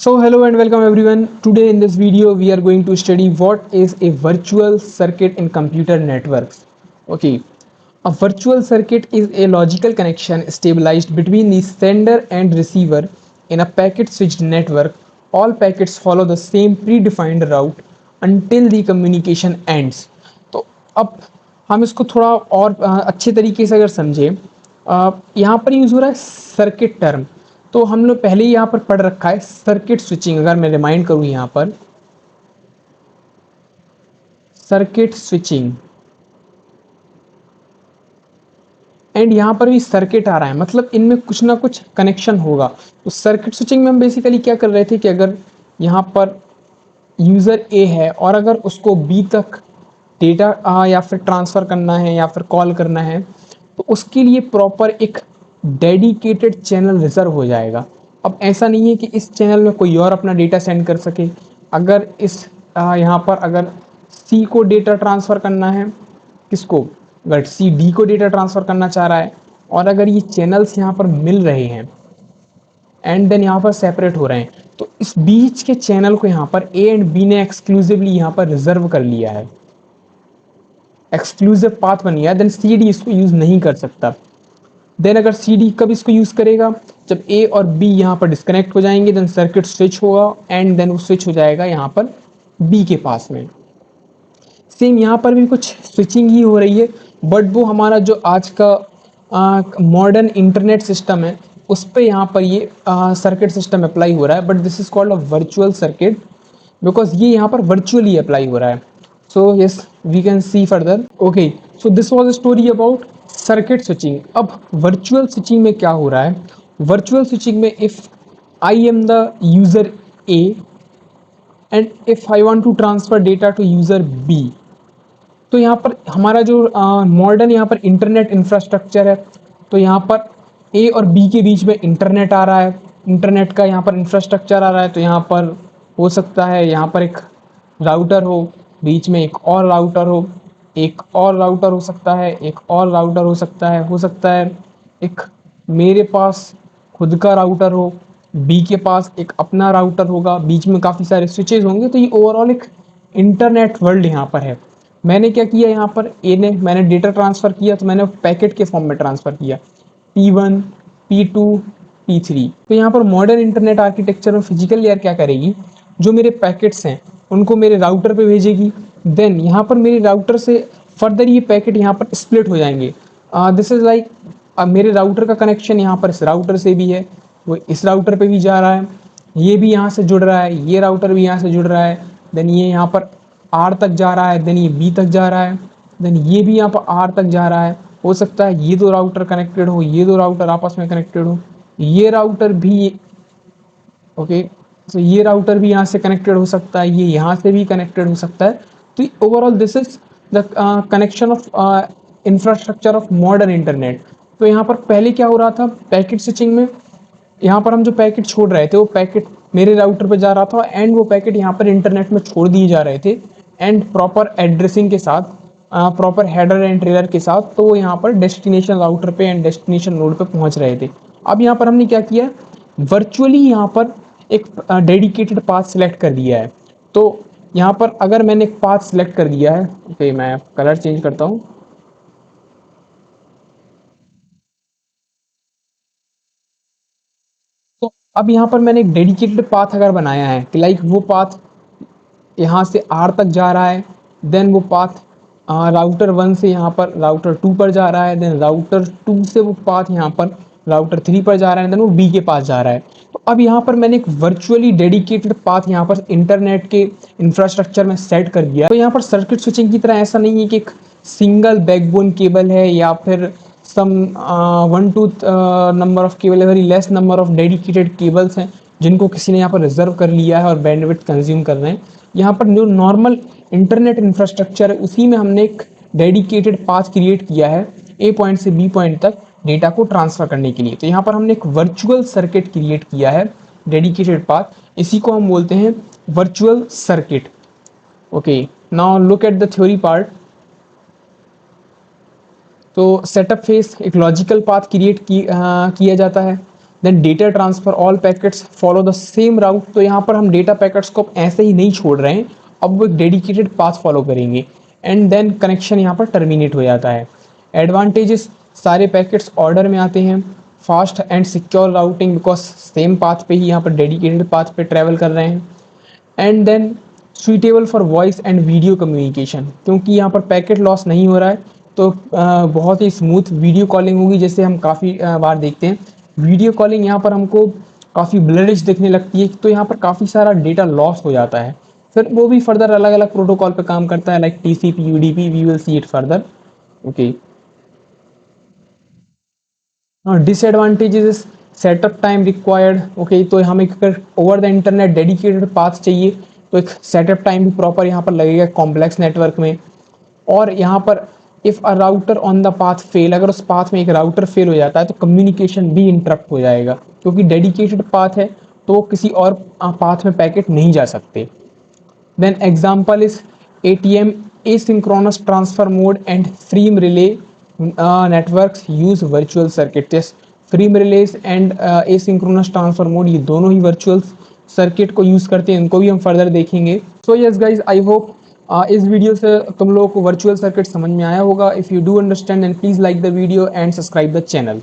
So hello and welcome everyone. Today in this video we are going to study what is a virtual circuit in computer networks. Okay, a virtual circuit is a logical connection stabilized between the sender and receiver in a packet switched network. All packets follow the same predefined route until the communication ends. तो अब हम इसको थोड़ा और अच्छे तरीके से अगर समझें, यहाँ पर यूज़ हो रहा है सर्किट टर्म। तो हम लोग पहले ही यहाँ पर पढ़ रखा है सर्किट स्विचिंग। अगर मैं रिमाइंड करूँ यहाँ पर सर्किट स्विचिंग, एंड यहाँ पर भी सर्किट आ रहा है, मतलब इनमें कुछ ना कुछ कनेक्शन होगा। तो सर्किट स्विचिंग में हम बेसिकली क्या कर रहे थे कि अगर यहाँ पर यूज़र ए है और अगर उसको बी तक डेटा या फिर ट्रांसफ़र करना है या फिर कॉल करना है, तो उसके लिए प्रॉपर एक डेडिकेटेड चैनल रिजर्व हो जाएगा। अब ऐसा नहीं है कि इस चैनल में कोई और अपना डेटा सेंड कर सके। अगर इस यहाँ पर अगर सी को डेटा ट्रांसफ़र करना है, किसको, अगर सी डी को डेटा ट्रांसफ़र करना चाह रहा है और अगर ये चैनल्स यहाँ पर मिल रहे हैं एंड देन यहाँ पर सेपरेट हो रहे हैं, तो इस बीच के चैनल को यहाँ पर ए एंड बी ने एक्सक्लूसिवली यहाँ पर रिजर्व कर लिया है, एक्सक्लूसिव पाथ बन गया। देन सी डी इसको यूज़ नहीं कर सकता। देन अगर सी डी कब इसको यूज़ करेगा, जब ए और बी यहाँ पर डिस्कनेक्ट हो जाएंगे, देन सर्किट स्विच होगा एंड देन वो स्विच हो जाएगा यहाँ पर बी के पास में। सेम यहाँ पर भी कुछ स्विचिंग ही हो रही है, बट वो हमारा जो आज का मॉडर्न इंटरनेट सिस्टम है उस पर यहाँ पर ये सर्किट सिस्टम अप्लाई हो रहा है। But this is called a virtual circuit because ये यहाँ पर वर्चुअली अप्लाई हो रहा है। So yes, we can see further. Okay, so this was a story about circuit switching. अब वर्चुअल स्विचिंग में क्या हो रहा है, वर्चुअल स्विचिंग में if I am the user A and if I want to transfer data to user B, तो यहाँ पर हमारा जो मॉडर्न यहाँ पर इंटरनेट इंफ्रास्ट्रक्चर है, तो यहाँ पर ए और बी के बीच में इंटरनेट आ रहा है, इंटरनेट का यहाँ पर इंफ्रास्ट्रक्चर आ रहा है। तो यहाँ पर हो सकता है यहाँ पर एक राउटर हो, बीच में एक और राउटर हो, एक और राउटर हो सकता है, एक और राउटर हो सकता है एक मेरे पास खुद का राउटर हो, बी के पास एक अपना राउटर होगा, बीच में काफ़ी सारे स्विचेज होंगे। तो ये ओवरऑल एक इंटरनेट वर्ल्ड यहाँ पर है। मैंने क्या किया, यहाँ पर ए ने मैंने डेटा ट्रांसफ़र किया, तो मैंने पैकेट के फॉर्म में ट्रांसफ़र किया, P1 P2 P3। तो यहाँ पर मॉडर्न इंटरनेट आर्किटेक्चर में फिजिकल लेयर क्या करेगी, जो मेरे पैकेट्स हैं उनको मेरे राउटर पे भेजेगी। देन यहाँ पर मेरे राउटर से फर्दर ये पैकेट यहाँ पर स्प्लिट हो जाएंगे। दिस इज़ लाइक मेरे राउटर का कनेक्शन यहाँ पर इस राउटर से भी है, वो इस राउटर पे भी जा रहा है, ये भी यहाँ से जुड़ रहा है, ये राउटर भी यहाँ से जुड़ रहा है, देन ये यहाँ पर आर तक जा रहा है, देन ये बी तक जा रहा है, देन ये भी यहाँ पर आर तक जा रहा है। हो सकता है ये दो राउटर कनेक्टेड हो, ये दो राउटर आपस में कनेक्टेड हो, ये राउटर भी ओके, तो ये राउटर भी यहाँ से कनेक्टेड हो सकता है, ये यहाँ से भी कनेक्टेड हो सकता है। तो overall this is the connection of infrastructure of modern internet. तो यहाँ पर पहले क्या हो रहा था पैकेट स्विचिंग में, यहाँ पर हम जो पैकेट छोड़ रहे थे वो पैकेट मेरे राउटर पे जा रहा था एंड वो पैकेट यहाँ पर इंटरनेट में छोड़ दिए जा रहे थे एंड प्रॉपर एड्रेसिंग के साथ, प्रॉपर हेडर एंड ट्रेलर के साथ। तो वो यहाँ पर डेस्टिनेशन राउटर पे एंड डेस्टिनेशन नोड पे पहुँच रहे थे। अब यहाँ पर हमने क्या किया, वर्चुअली यहाँ पर एक डेडिकेटेड पाथ सिलेक्ट कर दिया है। तो यहाँ पर अगर मैंने एक पाथ सिलेक्ट कर दिया है, ओके मैं कलर चेंज करता हूँ। तो अब यहाँ पर मैंने एक डेडिकेटेड पाथ अगर बनाया है कि लाइक वो पाथ यहाँ से आर तक जा रहा है, देन वो पाथ राउटर 1 से यहाँ पर राउटर 2 पर जा रहा है, देन राउटर 2 से वो पाथ यहाँ पर राउटर 3 पर जा रहा है, देन वो बी के पास जा रहा है। तो अब यहाँ पर मैंने एक वर्चुअली डेडिकेटेड पाथ यहाँ पर इंटरनेट के इंफ्रास्ट्रक्चर में सेट कर दिया। तो यहाँ पर सर्किट स्विचिंग की तरह ऐसा नहीं है कि एक सिंगल बैकबोन केबल है या फिर सम 1 to number of cable, very less number of dedicated cables हैं जिनको किसी ने यहाँ पर रिजर्व कर लिया है और बैंडविड्थ कंज्यूम कर रहे हैं। यहाँ पर जो नॉर्मल इंटरनेट इंफ्रास्ट्रक्चर है उसी में हमने एक डेडिकेटेड पाथ क्रिएट किया है ए पॉइंट से बी पॉइंट तक डेटा को ट्रांसफ़र करने के लिए। तो यहाँ पर हमने एक वर्चुअल सर्किट क्रिएट किया है, डेडिकेटेड पाथ, इसी को हम बोलते हैं virtual circuit. Okay, now look at the theory part. तो सेटअप फेस एक लॉजिकल पाथ क्रिएट किया जाता है। Then data transfer, all packets follow the same route. तो यहाँ पर हम डेटा पैकेट्स को ऐसे ही नहीं छोड़ रहे हैं, अब वो एक डेडिकेटेड पाथ फॉलो करेंगे। एंड देन कनेक्शन यहाँ पर टर्मिनेट हो जाता है। एडवांटेजेस, सारे पैकेट्स ऑर्डर में आते हैं। Fast and secure routing, because same path पे ही यहाँ पर डेडिकेटेड पाथ पे ट्रैवल कर रहे हैं। And then suitable for voice and video communication, क्योंकि यहाँ पर पैकेट लॉस नहीं हो रहा है, तो बहुत ही स्मूथ वीडियो कॉलिंग होगी। जैसे हम काफ़ी बार देखते हैं वीडियो कॉलिंग, यहाँ पर हमको काफ़ी ब्लरिश दिखने लगती है, तो यहाँ पर काफ़ी सारा डेटा लॉस हो जाता है। फिर वो भी फर्दर अलग अलग प्रोटोकॉल पे काम करता है, like TCP UDP, we will see it further. Okay, disadvantages, setup time required. Okay, तो हमें अगर over the internet dedicated path चाहिए तो एक सेटअप टाइम भी प्रॉपर यहाँ पर लगेगा कॉम्प्लेक्स नेटवर्क में। और यहाँ पर if a router on the path fail, अगर उस पाथ में एक राउटर फेल हो जाता है तो कम्युनिकेशन भी इंटरप्ट हो जाएगा, क्योंकि डेडिकेटेड पाथ है तो वो किसी और पाथ में पैकेट नहीं जा सकते। Then example is ATM, asynchronous transfer mode, and Frame relay networks use virtual circuit. Yes, Frame relays and asynchronous transfer mode, ये दोनों ही virtual सर्किट को यूज़ करते हैं, इनको भी हम फर्दर देखेंगे। So yes guys, I hope इस वीडियो से तुम लोगों को वर्चुअल सर्किट समझ में आया होगा। If you do understand, and please like the video and subscribe the channel.